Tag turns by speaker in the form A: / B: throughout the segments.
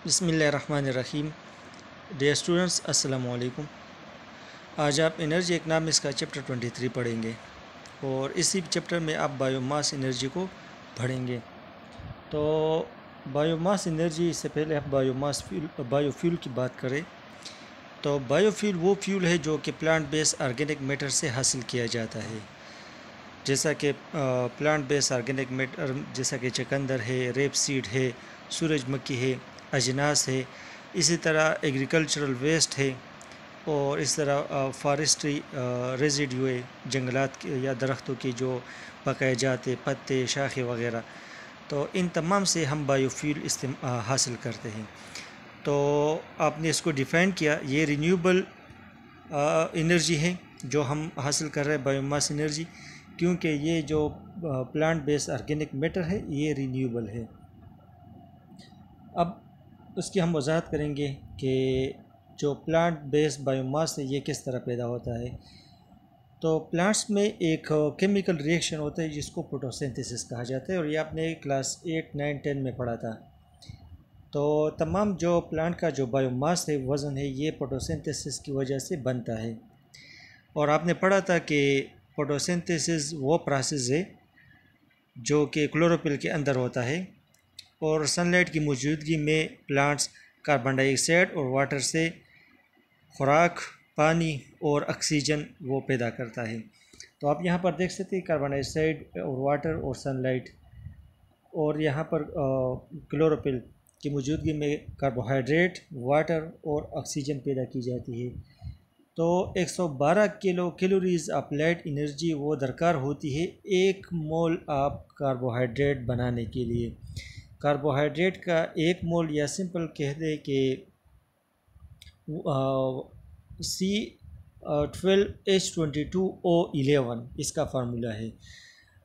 A: बिस्मिल्लाहिर्रहमानिर्रहीम। Dear students, अस्सलाम वालेकुम। आज आप एनर्जी इकनॉमिक्स का चैप्टर 23 पढ़ेंगे और इसी चैप्टर में आप बायोमास एनर्जी को पढ़ेंगे। तो बायोमास एनर्जी से पहले आप बायोफ्यूल की बात करें तो बायोफ्यूल वो फ्यूल है जो कि प्लांट बेस्ड ऑर्गेनिक मैटर से हासिल किया जाता है। जैसा कि प्लांट बेस्ड ऑर्गेनिक मैटर जैसा कि चकंदर है, रेपसीड है, सूरजमुखी है, अजनास है, इसी तरह एग्रीकल्चरल वेस्ट है और इस तरह फॉरेस्ट्री रेजिड्यू है, जंगलात या दरख्तों की जो पकाए जाते पत्ते, शाखें वगैरह। तो इन तमाम से हम बायोफ्यूल हासिल करते हैं। तो आपने इसको डिफ़ाइन किया, ये रिन्यूएबल एनर्जी है जो हम हासिल कर रहे हैं, बायोमास एनर्जी, क्योंकि ये जो प्लांट बेस्ड ऑर्गेनिक मैटर है ये रिन्यूएबल है। अब उसकी हम वजाहत करेंगे कि जो प्लांट बेस्ड बायोमास है ये किस तरह पैदा होता है। तो प्लांट्स में एक केमिकल रिएक्शन होता है जिसको फोटोसिंथेसिस कहा जाता है और ये आपने क्लास 8, 9, 10 में पढ़ा था। तो तमाम जो प्लांट का जो बायोमास है, वज़न है, ये फोटोसिंथेसिस की वजह से बनता है। और आपने पढ़ा था कि फोटोसिंथेसिस वो प्रोसेस है जो कि क्लोरोफिल के अंदर होता है और सनलाइट की मौजूदगी में प्लांट्स कार्बन डाइऑक्साइड और वाटर से खुराक, पानी और ऑक्सीजन वो पैदा करता है। तो आप यहाँ पर देख सकते हैं कार्बन डाइऑक्साइड और वाटर और सनलाइट, और यहाँ पर क्लोरोफिल की मौजूदगी में कार्बोहाइड्रेट, वाटर और ऑक्सीजन पैदा की जाती है। तो 112 कैलोरीज ऑफ लाइट एनर्जी वो दरकार होती है 1 मोल ऑफ कार्बोहाइड्रेट बनाने के लिए। कार्बोहाइड्रेट का 1 मोल, या सिंपल कह दें कि C12H22O11 इसका फार्मूला है।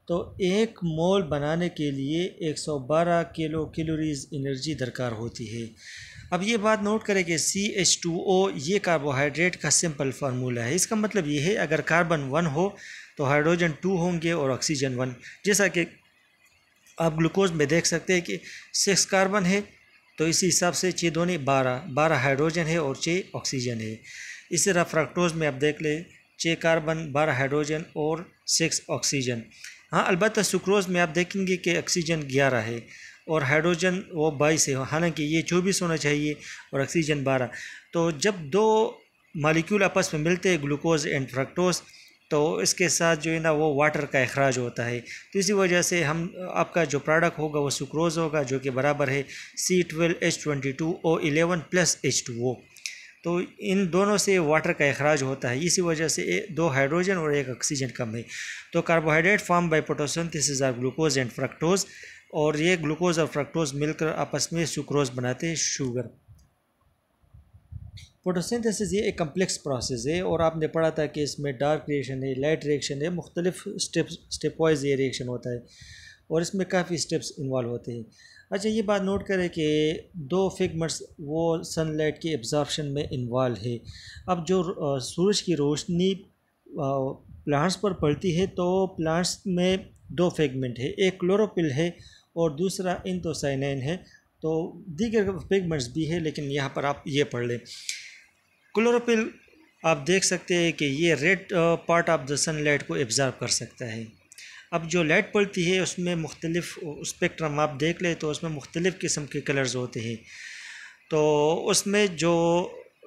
A: तो 1 मोल बनाने के लिए 112 कैलोरीज एनर्जी दरकार होती है। अब ये बात नोट करें कि CH2O ये कार्बोहाइड्रेट का सिंपल फार्मूला है। इसका मतलब ये है अगर कार्बन 1 हो तो हाइड्रोजन 2 होंगे और ऑक्सीजन 1। जैसा कि आप ग्लूकोज में देख सकते हैं कि 6 कार्बन है, तो इसी हिसाब से 6 दूनी 12 हाइड्रोजन है और 6 ऑक्सीजन है। इसी तरह फ्रक्टोज में आप देख लें 6 कार्बन, 12 हाइड्रोजन और 6 ऑक्सीजन। हाँ, अलबत्ता सुक्रोज में आप देखेंगे कि ऑक्सीजन 11 है और हाइड्रोजन वो 22 है, हालांकि ये 24 होना चाहिए और ऑक्सीजन 12। तो जब दो मालिक्यूल आपस में मिलते हैं, ग्लूकोज एंड फ्रक्टोज, तो इसके साथ जो है ना वो वाटर का अखराज होता है। तो इसी वजह से हम आपका जो प्रोडक्ट होगा वो सुक्रोज होगा, जो कि बराबर है C12H22O11 प्लस H2O। तो इन दोनों से वाटर का अखराज होता है, इसी वजह से 2 हाइड्रोजन और 1 ऑक्सीजन कम है। तो carbohydrate form by photosynthesis are glucose and fructose, और ये ग्लूकोज और फ्रक्टोज मिलकर आपस में सुक्रोज बनाते हैं, शुगर। फोटोसिंथेसिस ये एक कम्प्लेक्स प्रोसेस है और आपने पढ़ा था कि इसमें डार्क रिएक्शन है, लाइट रिएक्शन है, मुख्तलिफ स्टेप वाइज ये रिएक्शन होता है और इसमें काफ़ी स्टेप्स इन्वॉल्व होते हैं। अच्छा, ये बात नोट करें कि 2 फिगमेंट्स वो सनलाइट के एब्जॉर्प्शन में इन्वॉल्व है। अब जो सूरज की रोशनी प्लांट्स पर पड़ती है तो प्लांट्स में 2 फिगमेंट है, एक क्लोरोफिल है और दूसरा एंथोसायनिन है। तो दीगर पिगमेंट्स भी है, लेकिन यहाँ पर आप ये पढ़ लें। क्लोरोफिल आप देख सकते हैं कि ये red part of the sunlight को एब्जॉर्ब कर सकता है। अब जो लाइट पड़ती है उसमें मुख्तलिफ स्पेक्ट्रम आप देख लें तो उसमें मुख्तलिफ किस्म के कलर्स होते हैं। तो उसमें जो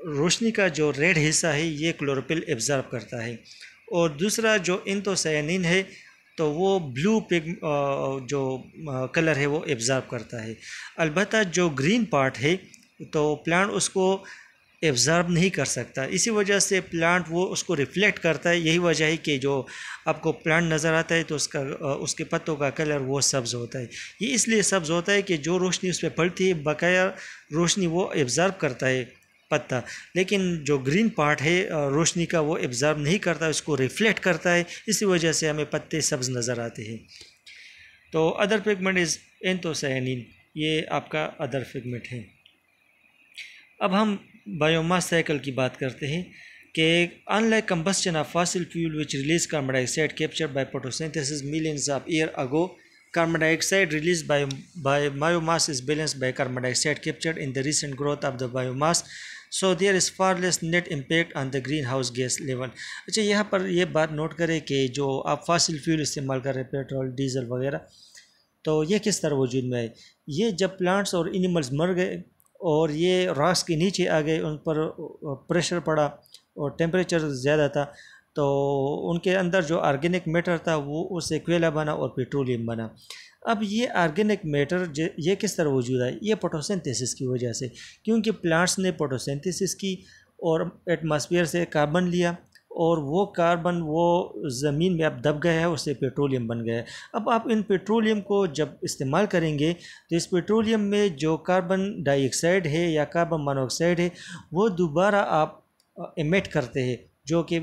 A: रोशनी का जो रेड हिस्सा है ये क्लोरोफिल एब्जॉर्ब करता है, और दूसरा जो एंथोसायनिन है तो वो ब्लू जो कलर है वो एब्जॉर्ब करता है। अलबत्ता जो ग्रीन पार्ट है तो प्लांट उसको एब्जॉर्ब नहीं कर सकता, इसी वजह से प्लांट वो उसको रिफ्लेक्ट करता है। यही वजह है कि जो आपको प्लांट नज़र आता है तो उसके पत्तों का कलर वो सब्ज़ होता है। ये इसलिए सब्ज़ होता है कि जो रोशनी उस पर पड़ती है बकाया रोशनी वो एब्जॉर्ब करता है पत्ता, लेकिन जो ग्रीन पार्ट है रोशनी का वो एब्जॉर्ब नहीं करता, उसको रिफ्लेक्ट करता है, इसी वजह से हमें पत्ते सब्ज़ नज़र आते हैं। तो अदर पिगमेंट इज़ एंथोसायनिन, ये आपका अदर पिगमेंट है। अब हम बायोमास साइकिल की बात करते हैं कि unlike combustion of fossil fuel which release carbon dioxide captured by photosynthesis millions of year ago, Carbon dioxide released by biomass is balanced by carbon dioxide captured in the recent growth of the biomass. So there is far less net impact on the greenhouse gas level. अच्छा, यहाँ पर ये बात note करें कि जो आप fossil fuel इस्तेमाल कर रहे हैं, पेट्रोल डीजल वगैरह, तो ये किस तरह वजूद में है? ये जब प्लांट्स और एनिमल्स मर गए और ये रॉक्स के नीचे आ गए, उन पर प्रेशर पड़ा और टेम्परेचर ज़्यादा था, तो उनके अंदर जो ऑर्गेनिक मैटर था वो उससे कोयला बना और पेट्रोलियम बना। अब ये ऑर्गेनिक मैटर ये किस तरह वजूद आए? ये फोटोसिंथेसिस की वजह से, क्योंकि प्लांट्स ने फोटोसिंथेसिस की और एटमॉस्फेयर से कार्बन लिया और वो कार्बन वो ज़मीन में अब दब गया है, उससे पेट्रोलियम बन गया है। अब आप इन पेट्रोलियम को जब इस्तेमाल करेंगे तो इस पेट्रोलियम में जो कार्बन डाइऑक्साइड है या कार्बन मोनोऑक्साइड है वो दोबारा आप एमिट करते हैं, जो कि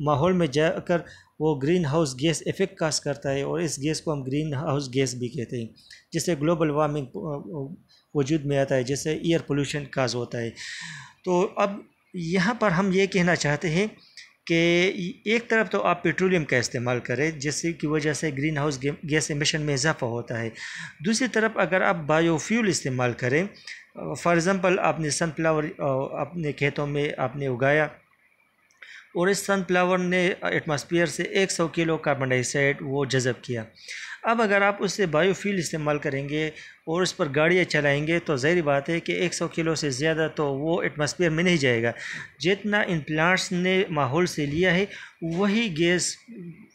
A: माहौल में जाकर वो ग्रीन हाउस गैस इफ़ेक्ट काज करता है, और इस गैस को हम ग्रीन हाउस गैस भी कहते हैं, जिससे ग्लोबल वार्मिंग वजूद में आता है, जिससे एयर पोल्यूशन काज होता है। तो अब यहाँ पर हम ये कहना चाहते हैं कि एक तरफ तो आप पेट्रोलियम का इस्तेमाल करें जिससे की वजह से ग्रीन हाउस गैस एमिशन में इजाफा होता है, दूसरी तरफ अगर आप बायोफ्यूल इस्तेमाल करें, फॉर एग्ज़ाम्पल आपने सनफ्लावर अपने खेतों में आपने उगाया और इस सनफ्लावर ने एटमॉस्फेयर से 100 किलो कार्बन डाइऑक्साइड वो जज़ब किया। अब अगर आप उससे बायोफ्यूल इस्तेमाल करेंगे और उस पर गाड़ियाँ चलाएंगे तो ज़ाहिर बात है कि 100 किलो से ज़्यादा तो वो एटमॉस्फेयर में नहीं जाएगा। जितना इन प्लांट्स ने माहौल से लिया है वही गैस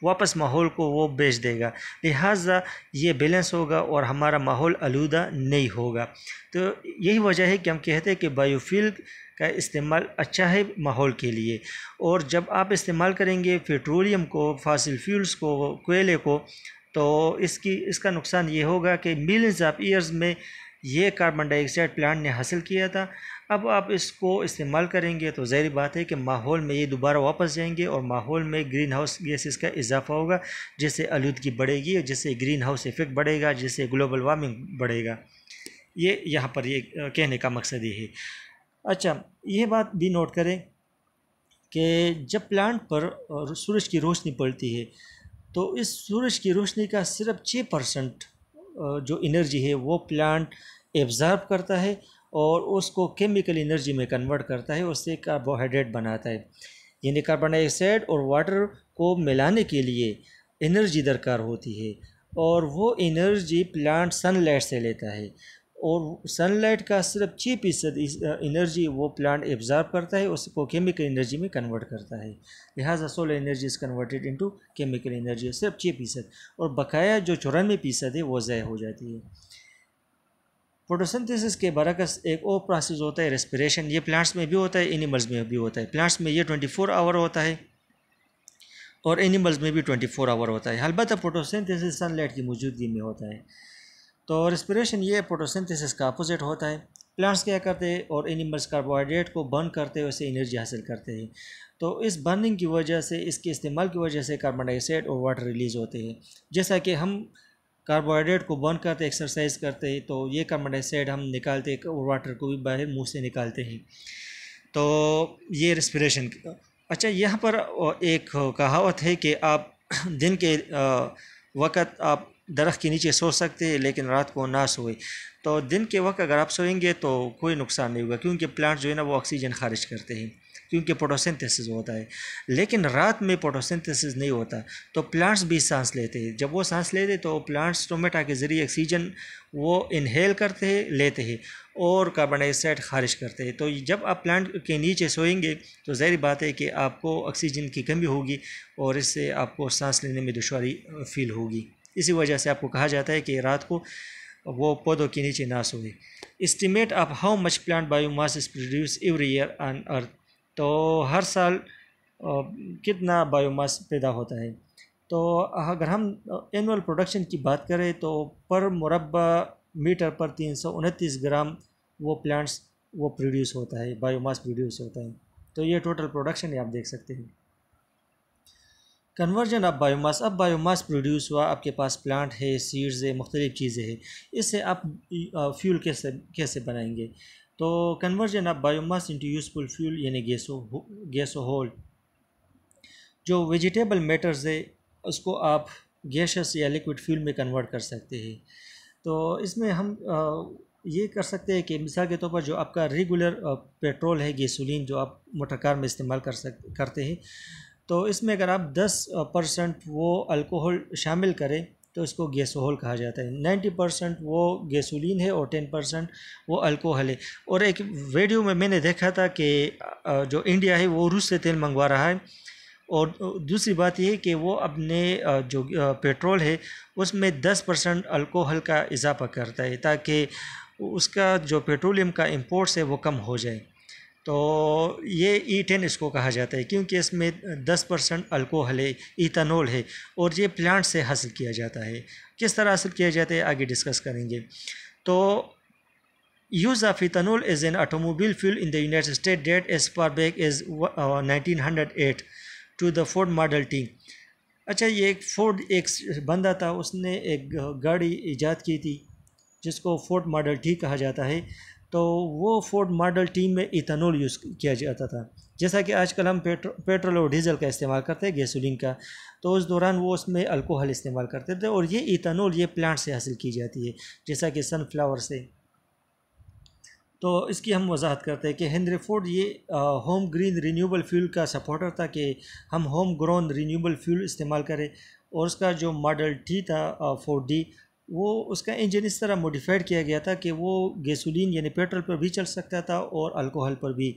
A: वापस माहौल को वो बेच देगा, लिहाजा ये बैलेंस होगा और हमारा माहौल आलूदा नहीं होगा। तो यही वजह है कि हम कहते हैं कि बायोफ्यूल का इस्तेमाल अच्छा है माहौल के लिए। और जब आप इस्तेमाल करेंगे पेट्रोलियम को, फॉसिल फ्यूल्स को, कोयले को, तो इसका नुकसान ये होगा कि मिलियंस ऑफ ईयर्स में ये कार्बन डाइऑक्साइड प्लांट ने हासिल किया था, अब आप इसको इस्तेमाल करेंगे तो ज़ाहिर बात है कि माहौल में ये दोबारा वापस जाएंगे और माहौल में ग्रीन हाउस गैसेस का इजाफा होगा, जिससे आलूदगी बढ़ेगी, जिससे ग्रीन हाउस इफ़ेक्ट बढ़ेगा, जिससे ग्लोबल वार्मिंग बढ़ेगा। ये यहाँ पर ये कहने का मकसद ये है। अच्छा, ये बात भी नोट करें कि जब प्लांट पर सूरज की रोशनी पड़ती है तो इस सूरज की रोशनी का सिर्फ 6% जो एनर्जी है वो प्लांट एब्ज़ॉर्ब करता है और उसको केमिकल एनर्जी में कन्वर्ट करता है, उससे कार्बोहाइड्रेट बनाता है। यानी कार्बन डाइऑक्साइड और वाटर को मिलाने के लिए एनर्जी दरकार होती है और वो एनर्जी प्लांट सनलाइट से लेता है, और सनलाइट का सिर्फ 6% एनर्जी वो प्लांट एब्ज़ॉर्ब करता है, उसको केमिकल एनर्जी में कन्वर्ट करता है। लिहाजा solar energy is converted into chemical energy, सिर्फ 6%, और बकाया जो 94% है वो ज़ाया हो जाती है। फोटोसिंथेसिस के बरकस एक और प्रोसेस होता है रेस्पिरेशन। ये प्लांट्स में भी होता है, एनिमल्स में भी होता है। प्लांट्स में ये 24 आवर होता है और एनिमल्स में भी 24 आवर होता है। अलबत्ता फोटोसिंथेसिस सनलाइट की मौजूदगी में होता है। तो रेस्पिरेशन ये फोटोसिंथेसिस का अपोजिट होता है। प्लांट्स क्या करते हैं और एनिमल्स कार्बोहाइड्रेट को बर्न करते हैं, उससे एनर्जी हासिल करते हैं। तो इस बर्निंग की वजह से, इसके इस्तेमाल की वजह से कार्बन डाइऑक्साइड और वाटर रिलीज़ होते हैं। जैसा कि हम कार्बोहाइड्रेट को बर्न करते, एक्सरसाइज करते हैं, तो ये कार्बन डाइऑक्साइड हम निकालते हैं और वाटर को भी बाहर मुँह से निकालते हैं। तो ये रेस्पिरेशन। अच्छा, यहाँ पर एक कहावत है कि आप दिन के वक़्त आप दरख्त के नीचे सो सकते हैं लेकिन रात को ना सोए। तो दिन के वक्त अगर आप सोएंगे तो कोई नुकसान नहीं होगा, क्योंकि प्लांट जो है ना वो ऑक्सीजन खारिज करते हैं, क्योंकि फोटोसिंथेसिस होता है। लेकिन रात में फोटोसिंथेसिस नहीं होता, तो प्लांट्स भी सांस लेते हैं। जब वो सांस लेते तो प्लांट्स स्टोमेटा के ज़रिए ऑक्सीजन वो इनहेल करते हैं, लेते हैं और कार्बन डाइऑक्साइड खारिज करते हैं। तो जब आप प्लांट के नीचे सोएंगे तो ज़ाहिर बात है कि आपको ऑक्सीजन की कमी होगी और इससे आपको सांस लेने में दुश्वारी फील होगी। इसी वजह से आपको कहा जाता है कि रात को वो पौधों के नीचे ना सोए। Estimate of how much plant biomass is produce every year on earth. तो हर साल कितना बायोमास पैदा होता है। तो अगर हम एनुअल प्रोडक्शन की बात करें तो पर मुरब्बा मीटर पर 329 ग्राम वो प्लांट्स वो प्रोड्यूस होता है, बायोमास प्रोड्यूस होता है। तो ये टोटल प्रोडक्शन है, आप देख सकते हैं। Conversion of biomass. अब बायोमास प्रोड्यूस हुआ, आपके पास प्लांट है, सीड्स है, मुख्तलिफ चीज़ें हैं, इससे आप फ्यूल कैसे बनाएंगे। तो conversion of biomass into useful fuel यानी गैसोहोल। जो वेजिटेबल मैटर्स है उसको आप गैसेस या लिक्विड फ्यूल में कन्वर्ट कर सकते हैं। तो इसमें हम ये कर सकते हैं कि मिसाल के तौर पर जो आपका रेगुलर पेट्रोल है, गैसोलीन जो आप मोटर कार में इस्तेमाल करते हैं, तो इसमें अगर आप 10% वो अल्कोहल शामिल करें तो इसको गैसोहल कहा जाता है। 90% वो गैसोलीन है और 10% वो अल्कोहल है। और एक वीडियो में मैंने देखा था कि जो इंडिया है वो रूस से तेल मंगवा रहा है, और दूसरी बात ये है कि वो अपने जो पेट्रोल है उसमें 10% अल्कोहल का इजाफा करता है ताकि उसका जो पेट्रोलियम का इंपोर्ट्स है वो कम हो जाए। तो ये E10 इसको कहा जाता है क्योंकि इसमें 10% अल्कोहल है, इथेनॉल है, और ये प्लांट से हासिल किया जाता है। किस तरह हासिल किया जाता है आगे डिस्कस करेंगे। तो use of ethanol as an automobile fuel in the United States date as far back as 1908 to the Ford Model T। अच्छा, ये एक बंदा था, उसने एक गाड़ी ईजाद की थी जिसको फोर्ड मॉडल टी कहा जाता है। तो वो फोर्ड मॉडल टी में इथेनॉल यूज़ किया जाता था। जैसा कि आजकल हम पेट्रोल और डीजल का इस्तेमाल करते हैं, गैसोलीन का, तो उस दौरान वो उसमें अल्कोहल इस्तेमाल करते थे। और ये इथेनॉल ये प्लांट से हासिल की जाती है, जैसा कि सनफ्लावर से। तो इसकी हम वजाहत करते हैं कि हेनरी फोर्ड ये होम ग्रीन रीन्यूएबल फ्यूल का सपोर्टर था कि हम होम ग्रोन रीन्यूएबल फ्यूल इस्तेमाल करें। और उसका जो मॉडल टी था फोर्ड डी, वो उसका इंजन इस तरह मॉडिफाइड किया गया था कि वो गैसोलीन यानी पेट्रोल पर भी चल सकता था और अल्कोहल पर भी।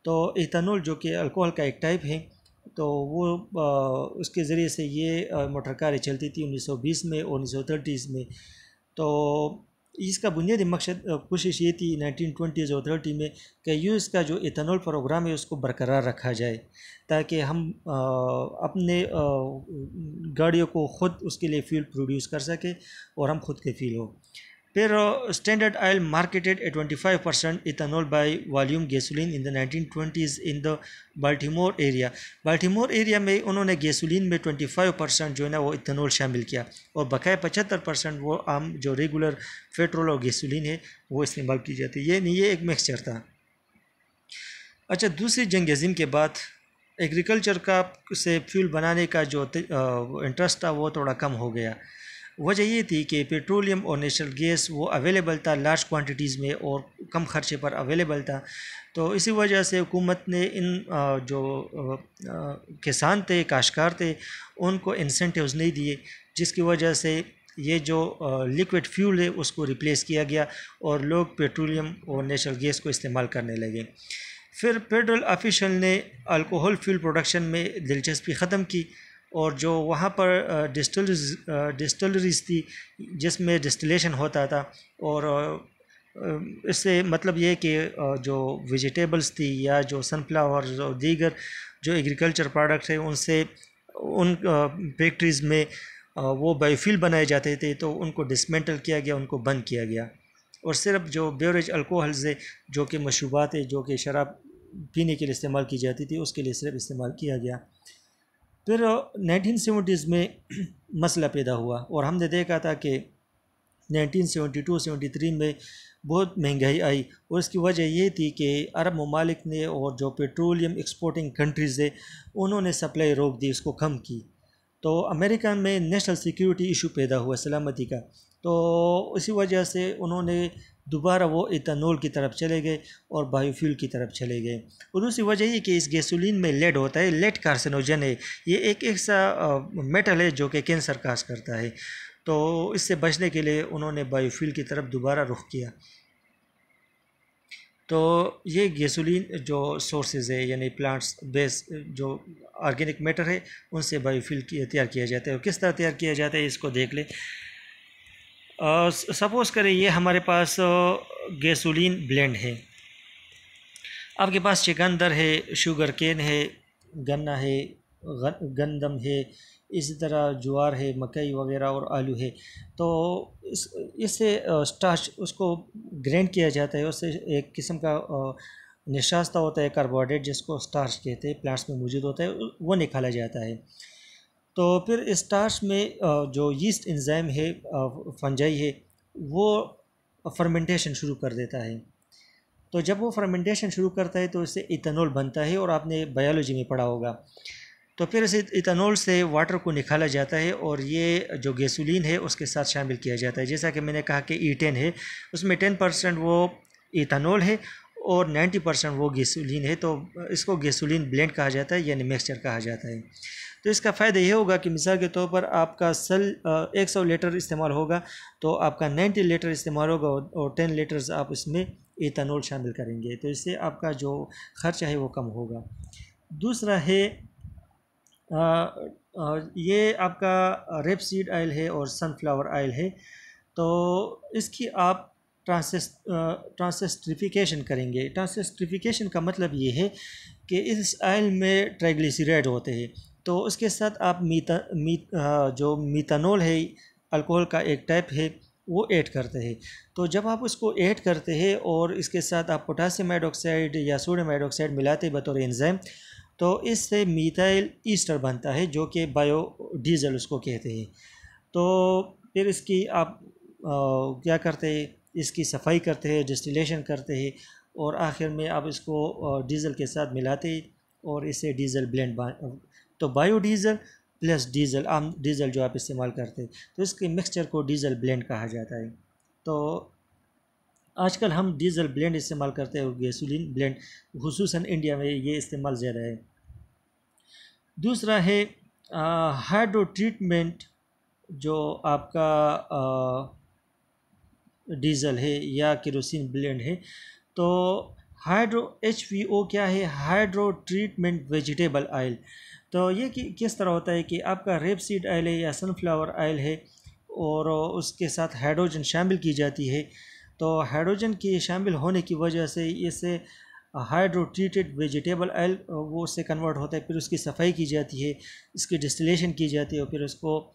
A: तो इथेनॉल जो कि अल्कोहल का एक टाइप है, तो वो उसके ज़रिए से ये मोटर कारें चलती थी 1920 में और 1930 में। तो इसका बुनियादी मकसद कोशिश ये थी 1920s और 30 में कि यूएस का जो इथेनॉल प्रोग्राम है उसको बरकरार रखा जाए ताकि हम अपने गाड़ियों को ख़ुद उसके लिए फ्यूल प्रोड्यूस कर सके और हम खुद के फ्यूल हो। फिर standard oil marketed A 25% ethanol by volume gasoline in the 1920s in the Baltimore area. Baltimore area में उन्होंने गैसोलीन में 25% जो है ना वो इथेनॉल शामिल किया, और बकाया 75% वो आम जो रेगुलर पेट्रोल और गैसोलीन है वो इस्तेमाल की जाती है। ये नहीं, ये एक मिक्सचर था। अच्छा, दूसरी जंग अज़ीम के बाद एग्रीकल्चर का से फ्यूल बनाने का जो इंटरेस्ट था वो थोड़ा कम हो गया। वजह ये थी कि पेट्रोलियम और नेचुरल गैस वो अवेलेबल था लार्ज क्वांटिटीज़ में और कम खर्चे पर अवेलेबल था। तो इसी वजह से हुकूमत ने इन जो किसान थे, काश्तकार थे, उनको इंसेंटिव्स नहीं दिए, जिसकी वजह से ये जो लिक्विड फ्यूल है उसको रिप्लेस किया गया और लोग पेट्रोलियम और नेचुरल गैस को इस्तेमाल करने लगे। फिर फेडरल ऑफिशियल ने अल्कोहल फ्यूल प्रोडक्शन में दिलचस्पी ख़त्म की, और जो वहाँ पर डिस्टिलरीज थी जिसमें डिस्टिलेशन होता था, और इससे मतलब ये कि जो वेजिटेबल्स थी या जो सनफ्लावर और दीगर जो एग्रीकल्चर प्रोडक्ट्स हैं उनसे उन फैक्ट्रीज़ में वो बायोफ्यूल बनाए जाते थे, तो उनको डिसमेंटल किया गया, उनको बंद किया गया। और सिर्फ जो बेवरेज अल्कोहल्स है जो कि मशरूबात है, जो कि शराब पीने के लिए इस्तेमाल की जाती थी, उसके लिए सिर्फ इस्तेमाल किया गया। फिर 1970s में मसला पैदा हुआ और हमने देखा था कि 1972-73 में बहुत महंगाई आई, और इसकी वजह ये थी कि अरब ममालिक ने और जो पेट्रोलियम एक्सपोर्टिंग कंट्रीज़ है उन्होंने सप्लाई रोक दी, उसको कम की। तो अमेरिका में नेशनल सिक्योरिटी इशू पैदा हुआ सलामती का, तो इसी वजह से उन्होंने दोबारा वो इथेनॉल की तरफ चले गए और बायोफ्यूल की तरफ चले गए। और दूसरी वजह ये कि इस गैसोलीन में लेड होता है, लेड कार्सिनोजन है, ये एक ऐसा मेटल है जो कि कैंसर काज करता है। तो इससे बचने के लिए उन्होंने बायोफ्यूल की तरफ दोबारा रुख किया। तो ये गैसोलीन जो सोर्सेज है यानी प्लांट्स बेस जो ऑर्गेनिक मैटर है उनसे बायोफ्यूल तैयार किया जाता है। और किस तरह तैयार किया जाता है इसको देख लें। सपोज़ करें ये हमारे पास गैसोलीन ब्लेंड है, आपके पास चुकंदर है, शुगर केन है, गन्ना है, गंदम है, इसी तरह ज्वार है, मकई वगैरह और आलू है। तो इससे स्टार्च उसको ग्राइंड किया जाता है, उससे एक किस्म का निशास्ता होता है कार्बोहाइड्रेट जिसको स्टार्च कहते हैं, प्लांट्स में मौजूद होता है, वो निकाला जाता है। तो फिर स्टार्च में जो यीस्ट एंजाइम है, फंजाई है, वो फर्मेंटेशन शुरू कर देता है। तो जब वो फर्मेंटेशन शुरू करता है तो इससे इथेनॉल बनता है, और आपने बायोलॉजी में पढ़ा होगा तो फिर इस इथेनॉल से वाटर को निकाला जाता है और ये जो गैसोलीन है उसके साथ शामिल किया जाता है। जैसा कि मैंने कहा कि E10 है, उसमें 10% वो इथेनॉल है और 90% वो गैसोलीन है, तो इसको गैसोलीन ब्लेंड कहा जाता है यानी मिक्सचर कहा जाता है। तो इसका फ़ायदा ये होगा कि मिसाल के तौर पर आपका 100 लीटर इस्तेमाल होगा तो आपका 90 लीटर इस्तेमाल होगा और 10 लीटर्स आप इसमें इथेनॉल शामिल करेंगे, तो इससे आपका जो खर्चा है वो कम होगा। दूसरा है ये आपका रेपसीड ऑयल है और सनफ्लावर ऑयल है, तो इसकी आप ट्रांसेस्ट्रिफिकेशन करेंगे। ट्रांसेस्ट्रिफिकेशन का मतलब ये है कि इस ऑयल में ट्राइग्लिसराइड होते हैं, तो उसके साथ आप जो मीथानॉल है, अल्कोहल का एक टाइप है, वो ऐड करते हैं। तो जब आप उसको ऐड करते हैं और इसके साथ आप पोटासियम हाइड्रोक्साइड या सोडियम हाइड्रोक्साइड मिलाते बतौर एंजाइम, तो इससे मीथाइल ईस्टर बनता है जो कि बायोडीज़ल उसको कहते हैं। तो फिर इसकी आप क्या करते हैं, इसकी सफाई करते हैं, डिस्टिलेशन करते हैं और आखिर में आप इसको डीज़ल के साथ मिलाते हैं और इससे डीज़ल ब्लेंड तो बायोडीज़ल प्लस डीज़ल, आम डीज़ल जो आप इस्तेमाल करते हैं, तो इसके मिक्सचर को डीज़ल ब्लेंड कहा जाता है। तो आजकल हम डीज़ल ब्लेंड इस्तेमाल करते हैं और गैसोलीन ब्लेंड, खुसूसन इंडिया में ये इस्तेमाल ज़्यादा है। दूसरा है हाइड्रो ट्रीटमेंट, जो आपका डीज़ल है या केरोसिन ब्लेंड है। तो हाइड्रो HVO क्या है, हाइड्रो ट्रीटमेंट वेजिटेबल ऑयल। तो ये किस तरह होता है कि आपका रेपसीड ऑयल है या सनफ्लावर ऑयल है और उसके साथ हाइड्रोजन शामिल की जाती है, तो हाइड्रोजन की शामिल होने की वजह से इससे हाइड्रो ट्रीटेड वेजिटेबल ऑयल वो उससे कन्वर्ट होता है, फिर उसकी सफाई की जाती है, इसकी डिस्टिलेशन की जाती है और फिर उसको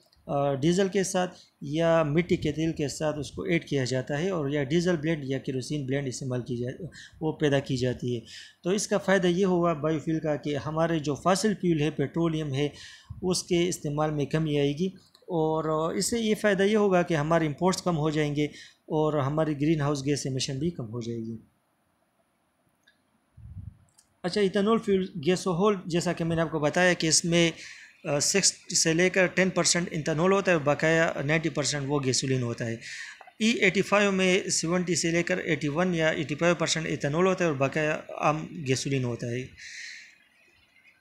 A: डीज़ल के साथ या मिट्टी के तेल के साथ उसको ऐड किया जाता है और या डीज़ल ब्लेंड या केरोसिन ब्लेंड इस्तेमाल की वो पैदा की जाती है। तो इसका फ़ायदा ये हुआ बायोफ्यूल का कि हमारे जो फॉसिल फ्यूल है, पेट्रोलियम है, उसके इस्तेमाल में कमी आएगी और इससे ये फ़ायदा ये होगा कि हमारे इंपोर्ट्स कम हो जाएंगे और हमारी ग्रीन हाउस गैस एमिशन भी कम हो जाएगी। अच्छा, इथेनॉल फ्यूल गैसोहॉल, जैसा कि मैंने आपको बताया कि इसमें 6 से लेकर 10% इथेनॉल होता है और बकाया 90% वो गैसोलीन होता है। E85 में 70 से लेकर 81 या 85% इथेनॉल होता है और बकाया आम गैसोलीन होता है।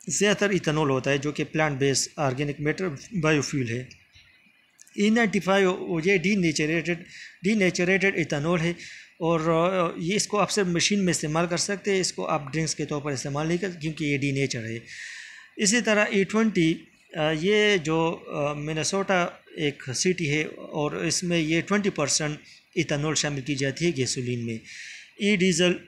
A: ज़्यादातर इथेनॉल होता है जो कि plant based organic matter biofuel है। E95 ये डीनेचरेटेड इथेनॉल है और ये इसको आप सिर्फ मशीन में इस्तेमाल कर सकते हैं, इसको आप ड्रिंक्स के तौर पर इस्तेमाल नहीं कर, क्योंकि ये डीनेचर है। इसी तरह E20 ये जो मिनेसोटा एक सिटी है और इसमें ये 20% इथेनॉल शामिल की जाती है गैसोलीन में। ई डीज़ल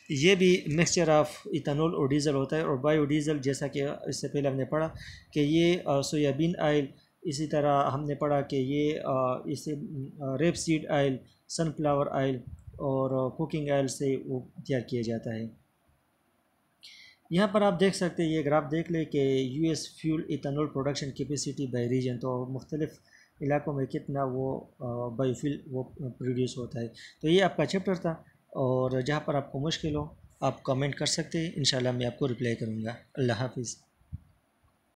A: ये भी मिक्सचर ऑफ इथेनॉल और डीज़ल होता है और बायोडीज़ल, जैसा कि इससे पहले हमने पढ़ा कि ये सोयाबीन ऑयल, इसी तरह हमने पढ़ा कि ये इसे रेपसीड ऑयल, सनफ्लावर ऑयल और कुकिंग ऑयल से वो तैयार किया जाता है। यहाँ पर आप देख सकते हैं, ये ग्राफ देख ले कि US fuel ethanol production capacity by region, तो मुख्तलिफ इलाकों में कितना वो बायोफ्यूल वो प्रोड्यूस होता है। तो ये आपका चैप्टर था और जहाँ पर आपको मुश्किल हो आप कमेंट कर सकते हैं, इंशाल्लाह मैं आपको रिप्लाई करूँगा। अल्लाह हाफिज़।